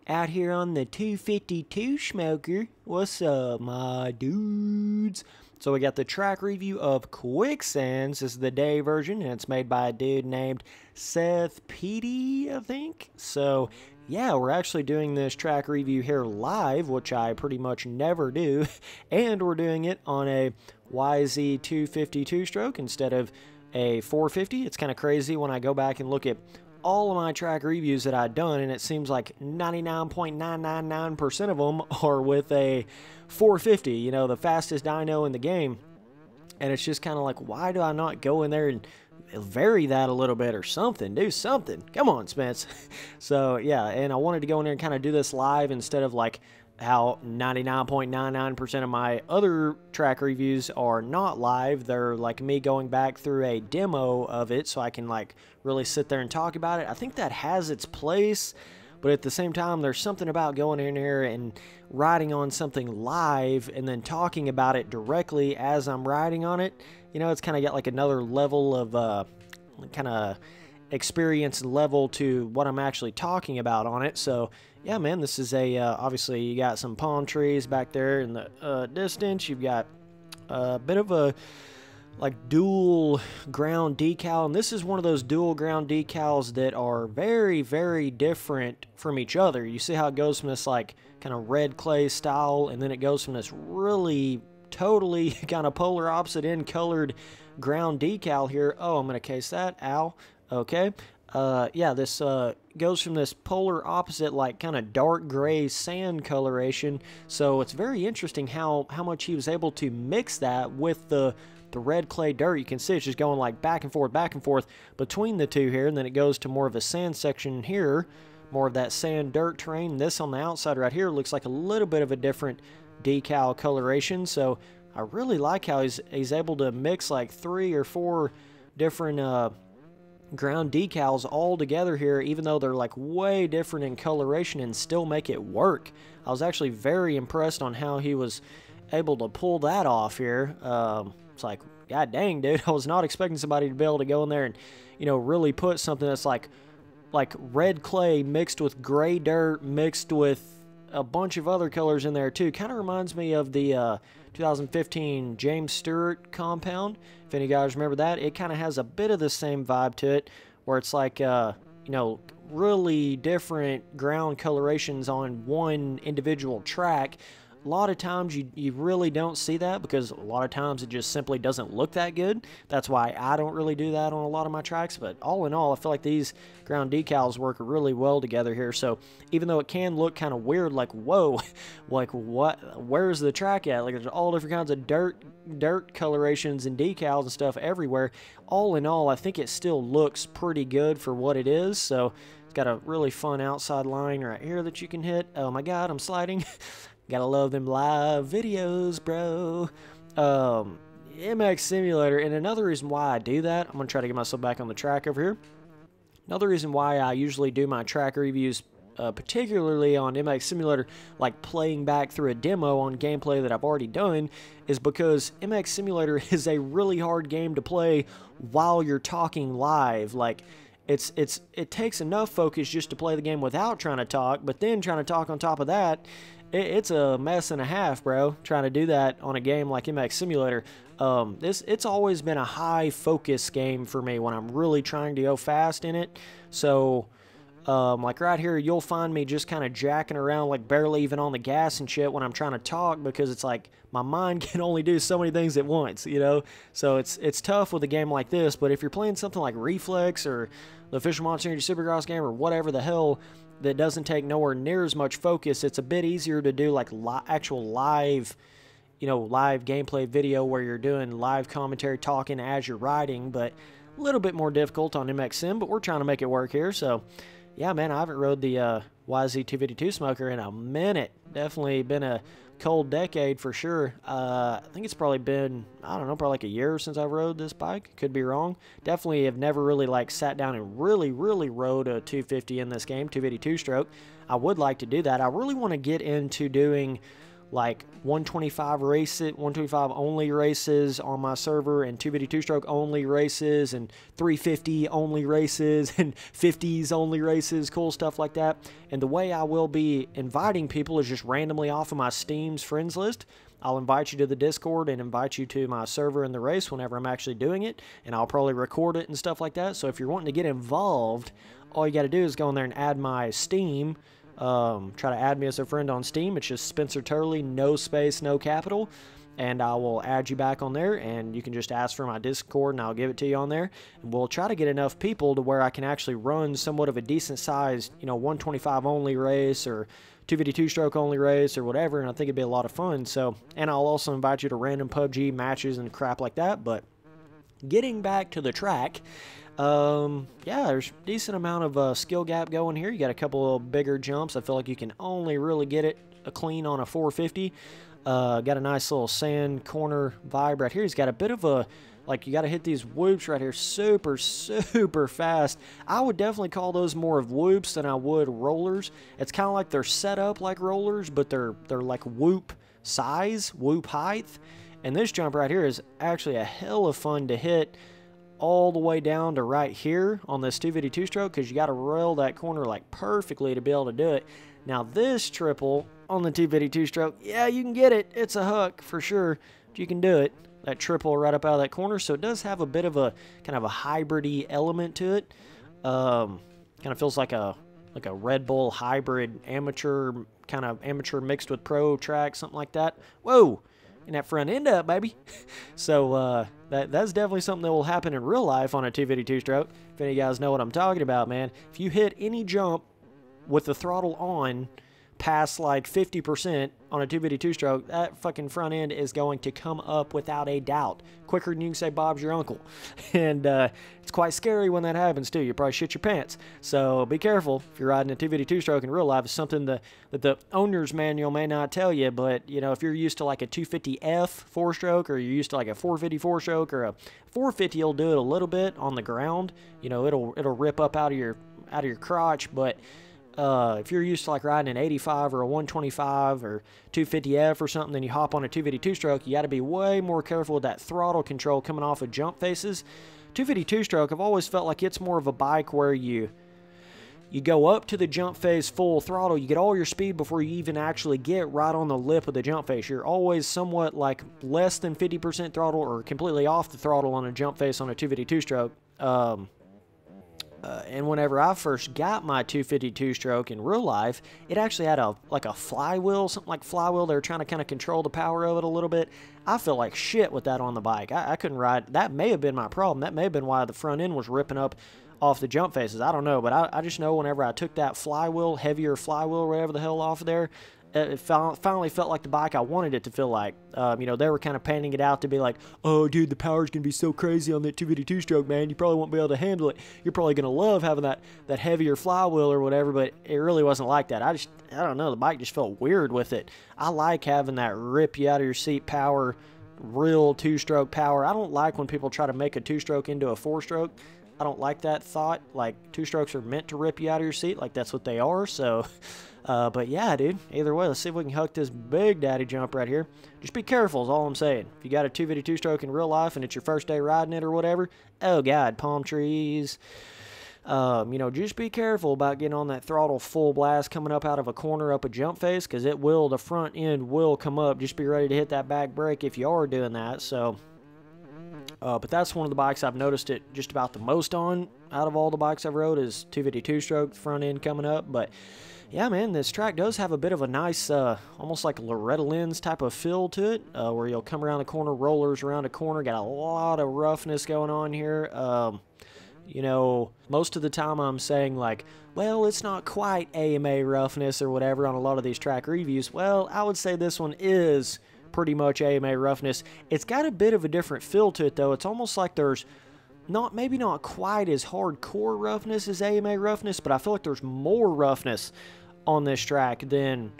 out here on the 252 smoker. What's up, my dudes? So we got the track review of Quicksands. This is the day version, and it's made by a dude named Seth Petey, I think. So yeah, we're actually doing this track review here live, which I pretty much never do, and we're doing it on a YZ252 stroke instead of a 450. It's kind of crazy when I go back and look at all of my track reviews that I've done, and it seems like 99.999% of them are with a 450, you know, the fastest dyno in the game. And it's just kind of like, why do I not go in there and vary that a little bit or something? Do something. Come on, Spence. So yeah, and I wanted to go in there and kind of do this live instead of like how 99.99% of my other track reviews are not live. They're like me going back through a demo of it so I can like really sit there and talk about it. I think that has its place, but at the same time, there's something about going in here and riding on something live and then talking about it directly as I'm riding on it. You know, it's kind of got like another level of kind of experience level to what I'm actually talking about on it. So yeah, man, this is a obviously you got some palm trees back there in the distance. You've got a bit of a like dual ground decal, and this is one of those dual ground decals that are very, very different from each other. You see how it goes from this like kind of red clay style, and then it goes from this really totally kind of polar opposite end colored ground decal here. Oh, I'm gonna case that. Ow. Okay. Yeah, this goes from this polar opposite, like kind of dark gray sand coloration. So it's very interesting how much he was able to mix that with the red clay dirt. You can see it's just going like back and forth between the two here, and then it goes to more of a sand section here, more of that sand dirt terrain. This on the outside right here looks like a little bit of a different decal coloration. So I really like how he's able to mix like 3 or 4 different ground decals all together here, even though they're like way different in coloration, and still make it work. I was actually very impressed on how he was able to pull that off here. It's like, god dang, dude, I was not expecting somebody to be able to go in there and, you know, really put something that's like red clay mixed with gray dirt mixed with a bunch of other colors in there too. Kind of reminds me of the 2015 James Stewart compound, if any guys remember that. It kind of has a bit of the same vibe to it, where it's like you know, really different ground colorations on one individual track. A lot of times you really don't see that, because a lot of times it just simply doesn't look that good. That's why I don't really do that on a lot of my tracks. But all in all, I feel like these ground decals work really well together here. So even though it can look kind of weird, like, whoa, like what, where's the track at? Like, there's all different kinds of dirt colorations and decals and stuff everywhere. All in all, I think it still looks pretty good for what it is. So it's got a really fun outside line right here that you can hit. Oh my god, I'm sliding. Gotta love them live videos, bro. MX Simulator, and another reason why I do that, I'm going to try to get myself back on the track over here. Another reason why I usually do my track reviews, particularly on MX Simulator, like playing back through a demo on gameplay that I've already done, is because MX Simulator is a really hard game to play while you're talking live. Like, it takes enough focus just to play the game without trying to talk, but then trying to talk on top of that, it's a mess and a half, bro, trying to do that on a game like MX Simulator. It's always been a high focus game for me when I'm really trying to go fast in it. So like right here, you'll find me just kind of jacking around, like barely even on the gas and shit when I'm trying to talk, because it's like my mind can only do so many things at once, you know? So it's tough with a game like this. But if you're playing something like Reflex or the Official Monster Energy Supercross game or whatever the hell that doesn't take nowhere near as much focus, it's a bit easier to do like actual live, you know, live gameplay video where you're doing live commentary talking as you're riding, but a little bit more difficult on MX Sim, but we're trying to make it work here. So yeah, man, I haven't rode the YZ252 smoker in a minute. Definitely been a cold decade for sure. I think it's probably been, I don't know, probably like a year since I've rode this bike. Could be wrong. Definitely have never really like sat down and really rode a 250 in this game, 252 stroke. I would like to do that. I really want to get into doing like 125 125 only races on my server, and 250 two-stroke only races, and 350 only races, and 50s only races, cool stuff like that. And the way I will be inviting people is just randomly off of my Steam's friends list. I'll invite you to the Discord and invite you to my server in the race whenever I'm actually doing it, and I'll probably record it and stuff like that. So if you're wanting to get involved, all you got to do is go in there and add my Steam. Try to add me as a friend on Steam. It's just Spencer Turley, no space, no capital, and I will add you back on there, and you can just ask for my Discord and I'll give it to you on there. And we'll try to get enough people to where I can actually run somewhat of a decent sized, 125 only race or 250 two-stroke only race or whatever, and I think it'd be a lot of fun. So, and I'll also invite you to random PUBG matches and crap like that. But getting back to the track, yeah, there's a decent amount of skill gap going here. You got a couple of bigger jumps. I feel like you can only really get it clean on a 450. Got a nice little sand corner vibe right here. He's got a bit of a, like, you got to hit these whoops right here super, super fast. I would definitely call those more of whoops than I would rollers. It's kind of like they're set up like rollers, but they're like whoop size, whoop height. And this jump right here is actually a hell of fun to hit all the way down to right here on this 250 two-stroke, because you got to rail that corner like perfectly to be able to do it. Now this triple on the 250 two-stroke, yeah, you can get it. It's a hook for sure, but you can do it. That triple right up out of that corner, so it does have a bit of a kind of a hybrid-y element to it. Kind of feels like a Red Bull hybrid amateur, kind of amateur mixed with pro track, something like that. Whoa! And that front end up, baby. So that's definitely something that will happen in real life on a 250 two-stroke. If any of you guys know what I'm talking about, man. If you hit any jump with the throttle on past like 50% on a 250 two-stroke, that fucking front end is going to come up without a doubt. Quicker than you can say Bob's your uncle. And it's quite scary when that happens too. You probably shit your pants. So be careful if you're riding a 250 two-stroke in real life. It's something that the owner's manual may not tell you, but if you're used to like a 250F four-stroke, or you're used to like a 450 four-stroke, or a 450, you'll do it a little bit on the ground. It'll rip up out of your crotch, but if you're used to like riding an 85 or a 125 or 250F or something, then you hop on a 250 two-stroke, you got to be way more careful with that throttle control coming off of jump faces. 250 two-stroke, I've always felt like it's more of a bike where you go up to the jump phase full throttle, you get all your speed before you even actually get right on the lip of the jump face. You're always somewhat like less than 50% throttle or completely off the throttle on a jump face on a 250 two-stroke. And whenever I first got my 250 two-stroke in real life, it actually had a flywheel, something like flywheel. They were trying to kind of control the power of it a little bit. I felt like shit with that on the bike. I couldn't ride. That may have been my problem. That may have been why the front end was ripping up off the jump faces. I don't know, but I just know whenever I took that flywheel, heavier flywheel, whatever the hell off of there, it finally felt like the bike I wanted it to feel like. They were kind of painting it out to be like, oh, dude, the power's going to be so crazy on that 250 two-stroke, man. You probably won't be able to handle it. You're probably going to love having that heavier flywheel or whatever, but it really wasn't like that. I don't know. The bike just felt weird with it. I like having that rip you out of your seat power, real two-stroke power. I don't like when people try to make a two-stroke into a four-stroke. I don't like that thought. Like, two-strokes are meant to rip you out of your seat. Like, that's what they are, so... but yeah, dude, either way, let's see if we can hook this big daddy jump right here. Just be careful is all I'm saying. If you got a 250 two-stroke in real life and it's your first day riding it or whatever, oh god, palm trees. Just be careful about getting on that throttle full blast coming up out of a corner up a jump face, because the front end will come up. Just be ready to hit that back brake if you are doing that. So, but that's one of the bikes I've noticed it just about the most on out of all the bikes I've rode is 250 two-stroke, front end coming up. But yeah, man, this track does have a bit of a nice, almost like Loretta Lynn's type of feel to it, where you'll come around the corner, rollers around a corner, got a lot of roughness going on here. Most of the time I'm saying like, well, it's not quite AMA roughness or whatever on a lot of these track reviews. Well, I would say this one is pretty much AMA roughness. It's got a bit of a different feel to it, though. It's almost like there's maybe not quite as hardcore roughness as AMA roughness, but I feel like there's more roughness on this track than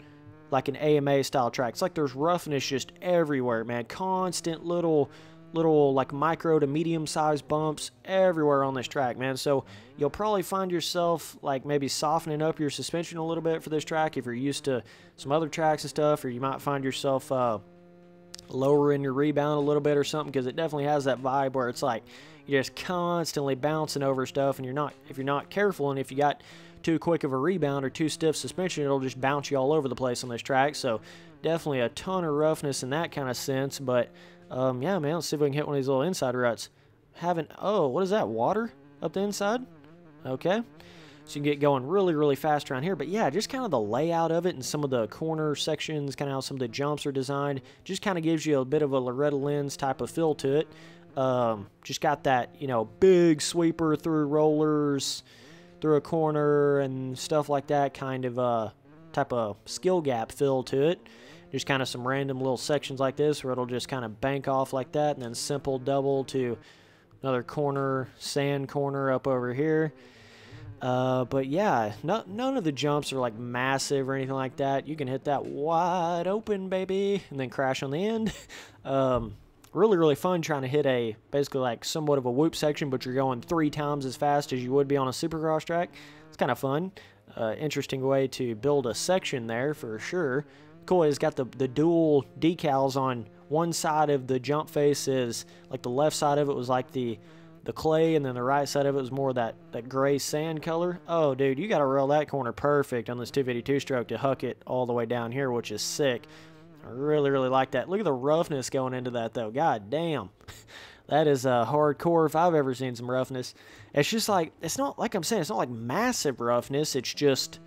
like an AMA style track. It's like there's roughness just everywhere, man. Constant little little like micro to medium sized bumps everywhere on this track, man. So you'll probably find yourself like maybe softening up your suspension a little bit for this track if you're used to some other tracks and stuff, or you might find yourself lowering your rebound a little bit or something, because it definitely has that vibe where it's like you're just constantly bouncing over stuff, and if you're not careful, and if you got too quick of a rebound or too stiff suspension, it'll just bounce you all over the place on this track. So definitely a ton of roughness in that kind of sense. But yeah, man, let's see if we can hit one of these little inside ruts. Oh, what is that, water up the inside? Okay, so you can get going really, really fast around here. But yeah, just kind of the layout of it and some of the corner sections, kind of how some of the jumps are designed, just kind of gives you a bit of a Loretta Lynn's type of feel to it. Just got that, you know, big sweeper through rollers, through a corner and stuff like that, kind of type of skill gap feel to it. Just kind of some random little sections like this where it'll just kind of bank off like that, and then simple double to another corner, sand corner up over here. But yeah, none of the jumps are like massive or anything like that. You can hit that wide open, baby, and then crash on the end. Really, really fun trying to hit basically like somewhat of a whoop section, but you're going 3 times as fast as you would be on a supercross track. It's kind of fun. Interesting way to build a section there for sure. Cool, it's got the dual decals on one side of the jump face. Is like the left side of it was like the clay, and then the right side of it was more that gray sand color. Oh, dude, you got to roll that corner perfect on this 252 stroke to huck it all the way down here, which is sick. I really, really like that. Look at the roughness going into that, though. God damn. That is hardcore if I've ever seen some roughness. It's just like, it's not, like I'm saying, it's not like massive roughness. It's just,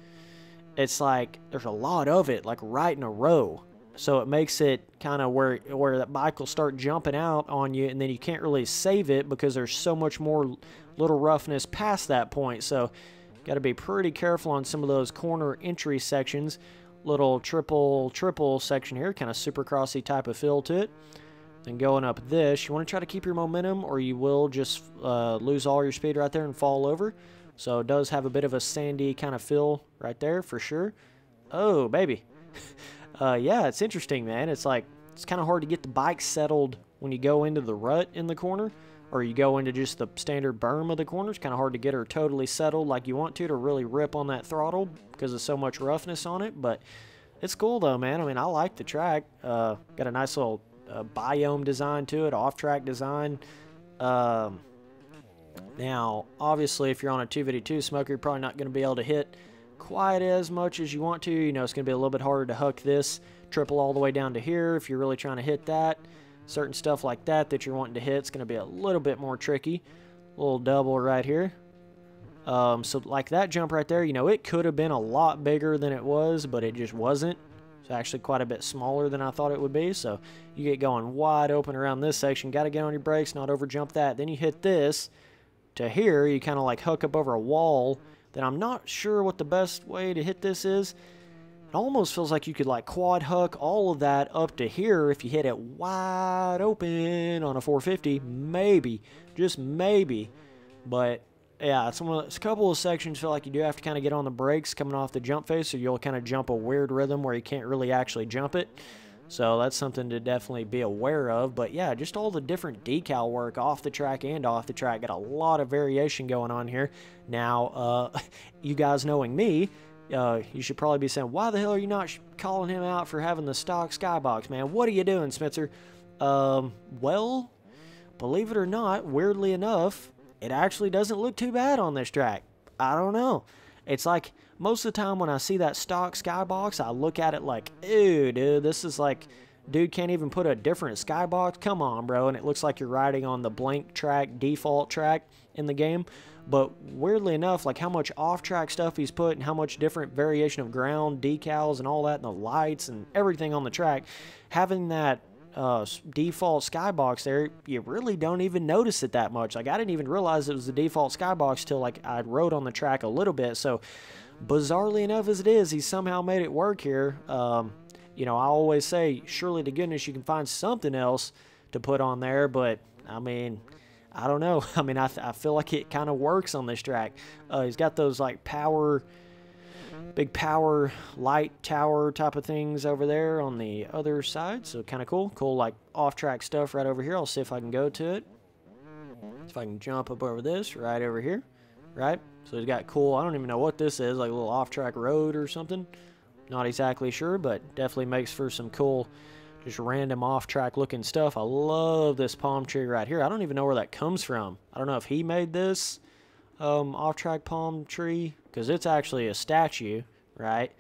it's like there's a lot of it, like right in a row. So it makes it kind of where that bike will start jumping out on you, and then you can't really save it because there's so much more little roughness past that point. So got to be pretty careful on some of those corner entry sections. Little triple section here, kind of supercrossy type of feel to it. Then going up this, you want to try to keep your momentum, or you will just lose all your speed right there and fall over. So it does have a bit of a sandy kind of feel right there for sure. Oh, baby. Yeah, it's interesting, man. It's like, it's kind of hard to get the bike settled when you go into the rut in the corner, or you go into just the standard berm of the corner. It's kind of hard to get her totally settled like you want to really rip on that throttle because of so much roughness on it. But it's cool, though, man. I mean, I like the track. Got a nice little biome design to it, off-track design. Now, obviously, if you're on a 252 smoker, you're probably not going to be able to hit quite as much as you want to. You know, it's going to be a little bit harder to huck this triple all the way down to here if you're really trying to hit that. Certain stuff like that you're wanting to hit, it's going to be a little bit more tricky. A little double right here. So like that jump right there, you know, it could have been a lot bigger than it was, but it just wasn't. It's actually quite a bit smaller than I thought it would be. So you get going wide open around this section. Got to get on your brakes, not over jump that. Then you hit this to here. You kind of like hook up over a wall. Then I'm not sure what the best way to hit this is. It almost feels like you could like quad huck all of that up to here if you hit it wide open on a 450. Maybe. Just maybe. But yeah, it's a couple of sections feel like you do have to kind of get on the brakes coming off the jump face, or you'll kind of jump a weird rhythm where you can't really actually jump it. So that's something to definitely be aware of. But yeah, just all the different decal work off the track and off the track. Got a lot of variation going on here. Now, you guys knowing me, you should probably be saying, why the hell are you not calling him out for having the stock skybox, man? What are you doing, Spencer? Well, believe it or not, weirdly enough, it actually doesn't look too bad on this track. I don't know. It's like most of the time when I see that stock skybox, I look at it like, ew, dude, this is like, dude can't even put a different skybox. Come on, bro. And it looks like you're riding on the blank track, default track in the game. But weirdly enough, like how much off-track stuff he's put and how much different variation of ground, decals, and all that, and the lights and everything on the track, having that default skybox there, you really don't even notice it that much. Like, I didn't even realize it was the default skybox till like I rode on the track a little bit. So bizarrely enough as it is, he somehow made it work here. You know, I always say, surely to goodness you can find something else to put on there, but I mean, I don't know. I mean, I feel like it kind of works on this track. He's got those like power big power light tower type of things over there on the other side. So kind of cool. Cool, like, off-track stuff right over here. I'll see if I can go to it. If I can jump up over this right over here. Right? So he's got cool, I don't even know what this is, like a little off-track road or something. Not exactly sure, but definitely makes for some cool, just random off-track looking stuff. I love this palm tree right here. I don't even know where that comes from. I don't know if he made this off-track palm tree, because it's actually a statue, right?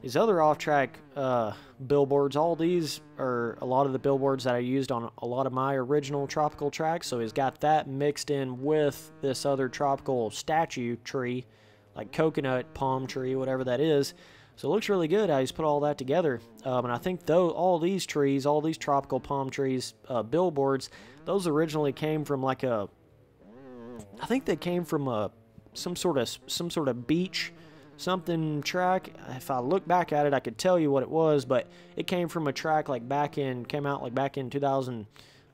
These other off-track billboards, all these are a lot of the billboards that I used on a lot of my original tropical tracks. So he's got that mixed in with this other tropical statue tree, like coconut palm tree, whatever that is. So it looks really good how he's put all that together. And I think though all these trees, all these tropical palm trees, billboards, those originally came from like a, I think they came from some sort of beach something track. If I look back at it, I could tell you what it was, but it came from a track like came out like back in 2000,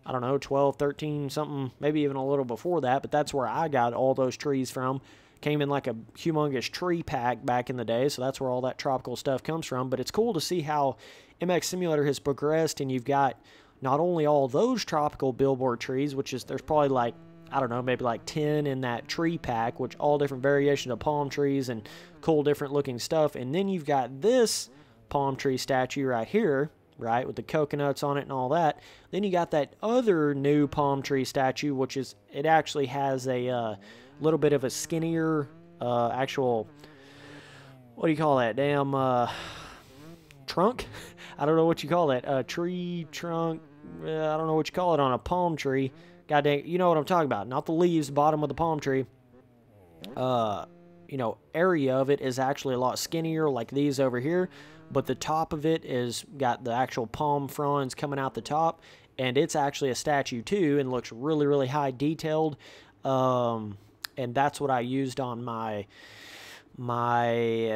I don't know, 12, 13, something, maybe even a little before that, but that's where I got all those trees from. Came in like a humongous tree pack back in the day, so that's where all that tropical stuff comes from. But it's cool to see how MX Simulator has progressed, and you've got not only all those tropical billboard trees, which is, there's probably like, I don't know, maybe like 10 in that tree pack, which all different variations of palm trees and cool different looking stuff. And then you've got this palm tree statue right here, right, with the coconuts on it and all that. Then you got that other new palm tree statue, which is, it actually has a little bit of a skinnier actual, what do you call that, damn trunk? I don't know what you call that, tree trunk, I don't know what you call it on a palm tree. God dang, you know what I'm talking about. Not the leaves, bottom of the palm tree. You know, area of it is actually a lot skinnier, like these over here. But the top of it is got the actual palm fronds coming out the top. And it's actually a statue too, and looks really, really high detailed. And that's what I used on my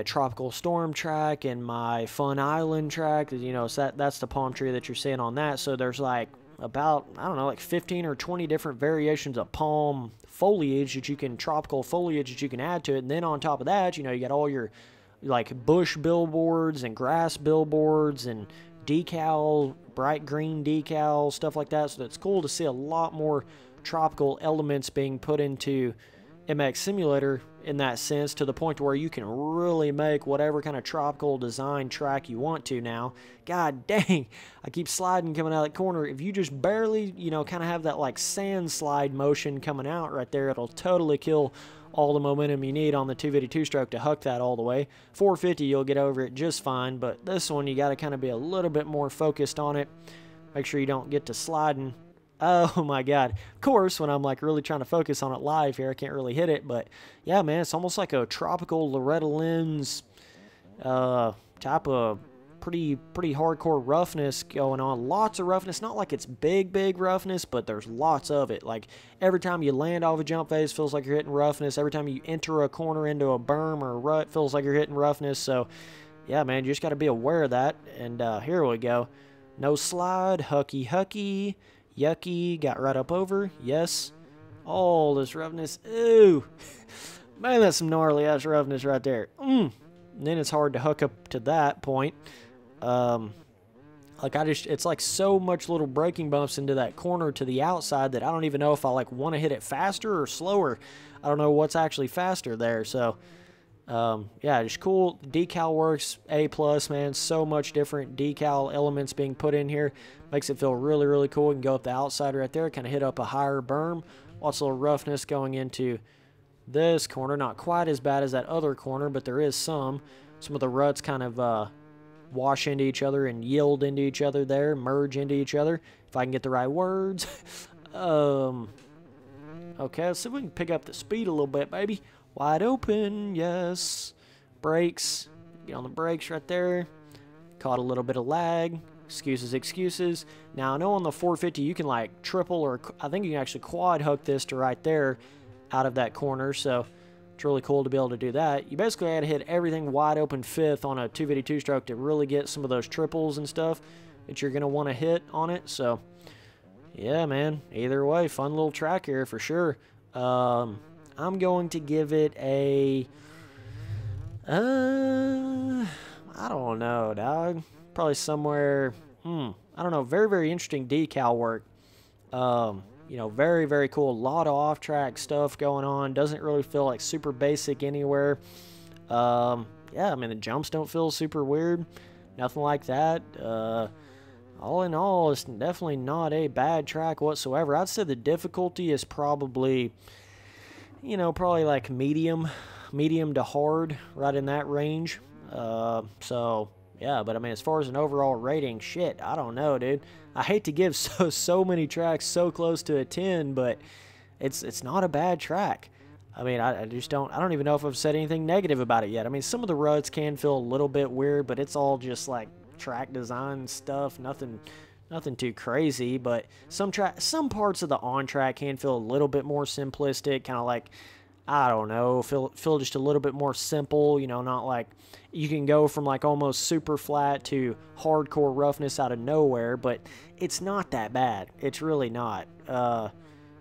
Tropical Storm track and my Fun Island track. You know, so that's the palm tree that you're seeing on that. So there's like about, I don't know, like 15 or 20 different variations of palm foliage that you can, tropical foliage that you can add to it. And then on top of that, you know, you got all your like bush billboards and grass billboards and decal, bright green decal, stuff like that. So it's cool to see a lot more tropical elements being put into MX Simulator in that sense, to the point where you can really make whatever kind of tropical design track you want to now. God dang, I keep sliding coming out of that corner. If you just barely, you know, kind of have that like sand slide motion coming out right there, it'll totally kill all the momentum you need on the 252 stroke to huck that all the way. 450, you'll get over it just fine, but this one you got to kind of be a little bit more focused on it. Make sure you don't get to sliding. Oh my god. Of course, when I'm like really trying to focus on it live here, I can't really hit it, but yeah, man, it's almost like a tropical Loretta Lynn's type of pretty hardcore roughness going on. Lots of roughness, not like it's big roughness, but there's lots of it. Like every time you land off a jump phase, feels like you're hitting roughness. Every time you enter a corner into a berm or a rut, feels like you're hitting roughness. So yeah, man, you just got to be aware of that. And here we go. No slide, hucky. Yucky, got right up over, yes. All this roughness, ooh. Man, that's some gnarly ass roughness right there. And then it's hard to hook up to that point. Like it's like so much little braking bumps into that corner to the outside that I don't even know if I like want to hit it faster or slower. I don't know what's actually faster there, so yeah, just cool. Decal works A+, man. So much different decal elements being put in here. Makes it feel really cool. You can go up the outside right there, kind of hit up a higher berm. Lots of little roughness going into this corner. Not quite as bad as that other corner, but there is some. Some of the ruts kind of wash into each other and yield into each other there, merge into each other, if I can get the right words. Okay, let's see if we can pick up the speed a little bit, baby. Wide open, yes. Brakes, get on the brakes right there. Caught a little bit of lag. Excuses. Now, I know on the 450 you can like triple, or I think you can actually quad hook this to right there out of that corner, so it's really cool to be able to do that. You basically got to hit everything wide open fifth on a 252 stroke to really get some of those triples and stuff that you're going to want to hit on it. So, yeah, man, either way, fun little track here for sure. I'm going to give it a I don't know, dog. Probably somewhere, I don't know. Very, very interesting decal work. You know, very, very cool. A lot of off-track stuff going on. Doesn't really feel like super basic anywhere. Yeah, I mean, the jumps don't feel super weird. Nothing like that. All in all, it's definitely not a bad track whatsoever. I'd say the difficulty is probably, you know, probably like medium to hard, right in that range. So yeah, but I mean, as far as an overall rating, shit, I don't know, dude. I hate to give so many tracks so close to a 10, but it's not a bad track. I mean, I just don't even know if I've said anything negative about it yet. I mean, some of the ruts can feel a little bit weird, but it's all just like track design stuff, nothing too crazy. But some parts of the on track can feel a little bit more simplistic, kind of like, I don't know, feel just a little bit more simple, you know, not like you can go from like almost super flat to hardcore roughness out of nowhere, but it's not that bad. It's really not.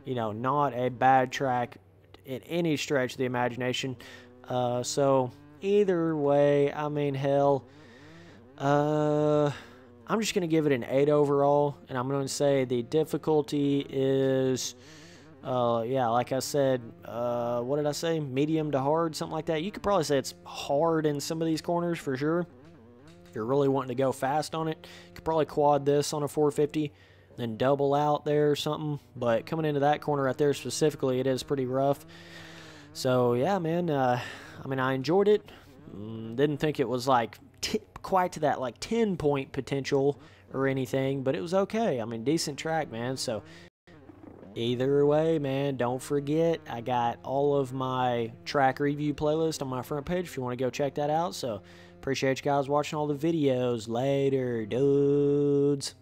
You know, not a bad track in any stretch of the imagination. So either way, I mean, hell, I'm just going to give it an 8 overall, and I'm going to say the difficulty is, yeah, like I said, what did I say? Medium to hard, something like that. You could probably say it's hard in some of these corners for sure. If you're really wanting to go fast on it, you could probably quad this on a 450, then double out there or something. But coming into that corner right there specifically, it is pretty rough. So yeah, man, I mean, I enjoyed it. Didn't think it was like quite to that like 10-point potential or anything, but it was okay. I mean, decent track, man. So either way, man, don't forget, I got all of my track review playlist on my front page if you want to go check that out. So appreciate you guys watching all the videos. Later, dudes.